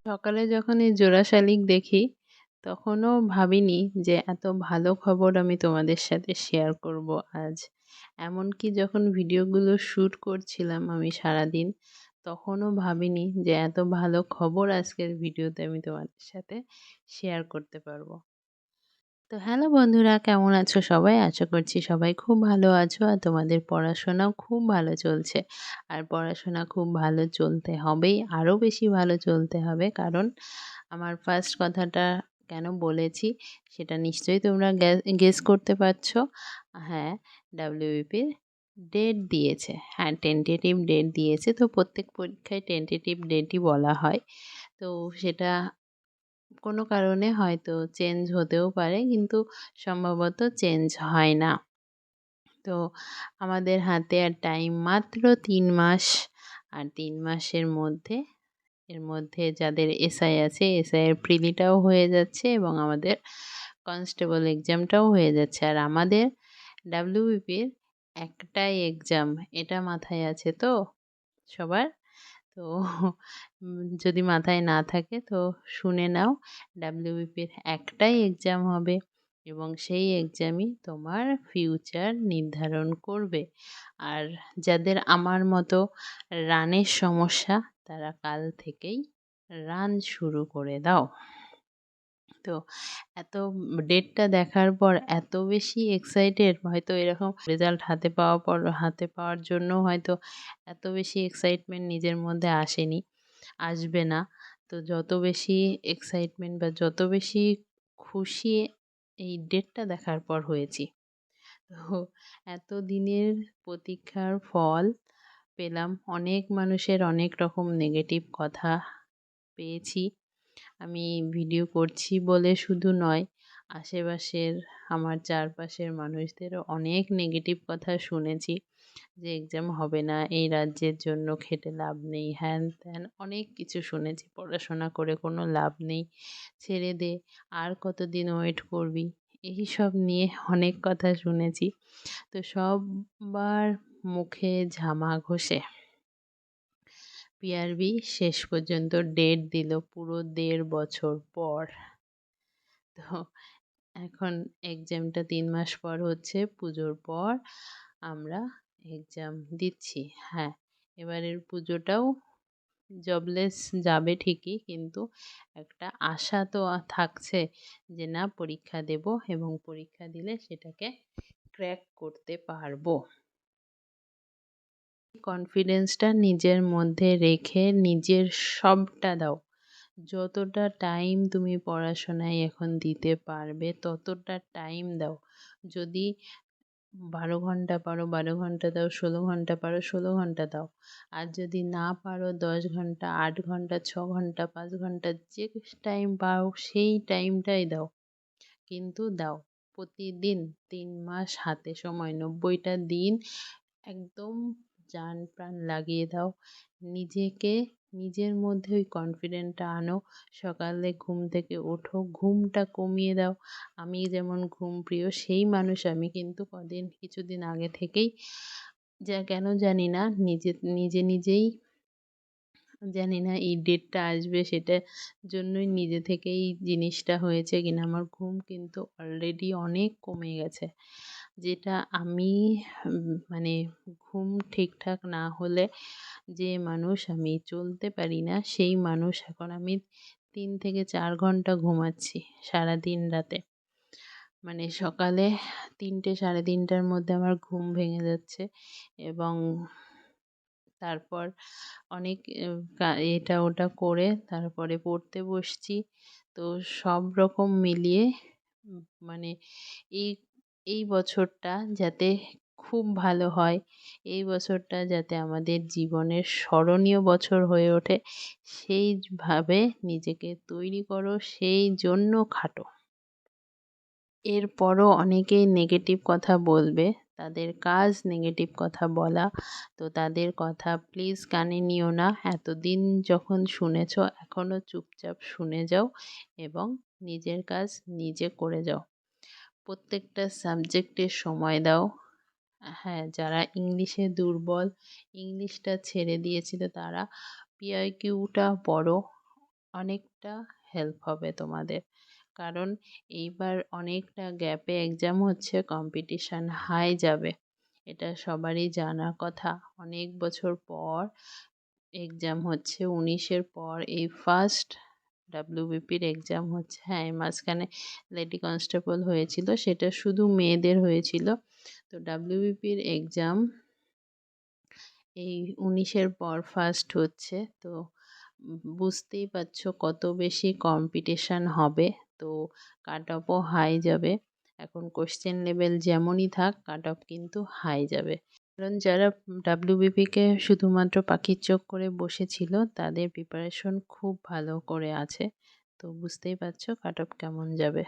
সকালে যখন এই জোড়া শালিক দেখি, তখনও ভাবিনি যে এত ভালো খবর আমি তোমাদের সাথে শেয়ার করব আজ। এমনকি যখন ভিডিওগুলো শ্যুট করছিলাম আমি সারাদিন, তখনও ভাবিনি যে এত ভালো খবর আজকের ভিডিওতে আমি তোমাদের সাথে শেয়ার করতে পারবো। তো হ্যালো বন্ধুরা, কেমন আছো সবাই? আশা করছি সবাই খুব ভালো আছো আর তোমাদের পড়াশোনাও খুব ভালো চলছে। আর পড়াশোনা খুব ভালো চলতে হবেই, আরও বেশি ভালো চলতে হবে, কারণ আমার ফার্স্ট কথাটা কেন বলেছি সেটা নিশ্চয়ই তোমরা গেস করতে পারছো। হ্যাঁ, ডাব্লিউবিপির ডেট দিয়েছে। হ্যাঁ, টেন্টেটিভ ডেট দিয়েছে। তো প্রত্যেক পরীক্ষায় টেন্টেটিভ ডেটই বলা হয়। তো সেটা কোনো কারণে হয়তো চেঞ্জ হতেও পারে, কিন্তু সম্ভবত চেঞ্জ হয় না। তো আমাদের হাতে আর টাইম মাত্র ৩ মাস। আর ৩ মাসের মধ্যে এর মধ্যে যাদের এসআই আছে, এসআইয়ের প্রিলিটাও হয়ে যাচ্ছে এবং আমাদের কনস্টেবল এক্সামটাও হয়ে যাচ্ছে। আর আমাদের ডাব্লিউবিপির একটাই এক্সাম, এটা মাথায় আছে তো সবার? তো যদি মাথায় না থাকে তো শুনে নাও, ডাব্লিউবিপির একটাই এক্সাম হবে এবং সেই এক্সামই তোমার ফিউচার নির্ধারণ করবে। আর যাদের আমার মতো রানের সমস্যা, তারা কাল থেকেই রান শুরু করে দাও। তো এত ডেটটা দেখার পর এত বেশি এক্সাইটেড, হয়তো এরকম রেজাল্ট হাতে পাওয়ার জন্য হয়তো এত বেশি এক্সাইটমেন্ট নিজের মধ্যে আসেনি, আসবে না। তো যত বেশি এক্সাইটমেন্ট বা যত বেশি খুশি এই ডেটটা দেখার পর হয়েছি। তো এত দিনের প্রতীক্ষার ফল পেলাম। অনেক মানুষের অনেক রকম নেগেটিভ কথা পেয়েছি। আমি ভিডিও করছি বলে শুধু নয়, আশেপাশের আমার চারপাশের মানুষদেরও অনেক নেগেটিভ কথা শুনেছি যে এক্সাম হবে না, এই রাজ্যের জন্য খেটে লাভ নেই, হ্যান ত্যান অনেক কিছু শুনেছি। পড়াশোনা করে কোনো লাভ নেই, ছেড়ে দে, আর কতদিন ওয়েট করবি, এই সব নিয়ে অনেক কথা শুনেছি। তো সবার মুখে ঝামা ঘষে পিআরবি শেষ পর্যন্ত ডেট দিল পুরো ১.৫ বছর পর। তো এখন এক্সামটা ৩ মাস পর হচ্ছে, পুজোর পর আমরা এক্সাম দিচ্ছি। হ্যাঁ, এবারের পুজোটাও জবলেস যাবে ঠিকই, কিন্তু একটা আশা তো থাকছে যে না, পরীক্ষা দেব এবং পরীক্ষা দিলে সেটাকে ক্র্যাক করতে পারবো। কনফিডেন্সটা নিজের মধ্যে রেখে নিজের সবটা দাও। যতটা টাইম তুমি পড়াশোনায় এখন দিতে পারবে ততটা টাইম দাও। যদি ১২ ঘন্টা পারো ১২ ঘন্টা দাও, ১৬ ঘন্টা পারো ১৬ ঘন্টা দাও। আর যদি না পারো ১০ ঘন্টা, ৮ ঘন্টা, ৬ ঘন্টা, ৫ ঘন্টা, যে টাইম পাও সেই টাইমটাই দাও। কিন্তু দাও প্রতিদিন। ৩ মাস হাতে সময়, ৯০টা দিন একদম জান প্রাণ লাগিয়ে দাও। নিজেকে, নিজের মধ্যে ওই কনফিডেন্টটা আনো। সকালে ঘুম থেকে ওঠো, ঘুমটা কমিয়ে দাও। আমি যেমন ঘুম প্রিয় সেই মানুষ আমি, কিন্তু কিছুদিন আগে থেকেই যা কেন জানি না নিজেই জানি না এই ডেটটা আসবে, সেটার জন্যই নিজে থেকেই জিনিসটা হয়েছে কিনা আমার ঘুম কিন্তু অলরেডি অনেক কমে গেছে। যেটা আমি মানে ঘুম ঠিকঠাক না হলে যে মানুষ আমি চলতে পারি না, সেই মানুষ এখন আমি ৩ থেকে ৪ ঘন্টা ঘুমাচ্ছি সারাদিন রাতে। মানে সকালে ৩টে ৩:৩০টার মধ্যে আমার ঘুম ভেঙে যাচ্ছে এবং তারপর অনেক এটা ওটা করে তারপরে পড়তে বসছি। তো সব রকম মিলিয়ে মানে এই এই বছরটা যাতে খুব ভালো হয়, এই বছরটা যাতে আমাদের জীবনের স্মরণীয় বছর হয়ে ওঠে, সেইভাবে নিজেকে তৈরি করো, সেই জন্য খাটো। এরপরও অনেকেই নেগেটিভ কথা বলবে, তাদের কাজ নেগেটিভ কথা বলা। তো তাদের কথা প্লিজ কানে নিও না। এতদিন যখন শুনেছ, এখনও চুপচাপ শুনে যাও এবং নিজের কাজ নিজে করে যাও। প্রত্যেকটা সাবজেক্টে সময় দাও। হ্যাঁ, যারা ইংলিশে দুর্বল, ইংলিশটা ছেড়ে দিয়েছিল, তারা পিআইকিউটা পড়ো। অনেকটা হেল্প হবে তোমাদের। কারণ এইবার অনেকটা গ্যাপে এক্সাম হচ্ছে, কম্পিটিশান হাই যাবে, এটা সবারই জানা কথা। অনেক বছর পর এক্সাম হচ্ছে, 19-এর পর এই ফার্স্ট ডাব্লিউবিপির এক্সাম হচ্ছে। হ্যাঁ, এই মাঝখানে লেডি কনস্টেবল হয়েছিল, সেটা শুধু মেয়েদের হয়েছিল। তো ডাব্লিউবিপির এক্সাম এই 19-এর পর ফার্স্ট হচ্ছে। তো বুঝতেই পারছো কত বেশি কম্পিটিশান হবে। তো কাট অফও হাই যাবে। এখন কোশ্চেন লেভেল যেমনই থাক, কাট অফ কিন্তু হাই যাবে। কারণ যারা ডাব্লিউবিপিকে শুধুমাত্র পাখির চোখ করে বসেছিল, তাদের প্রিপারেশন খুব ভালো করে আছে। তো বুঝতেই পারছো কাট অফ কেমন যাবে।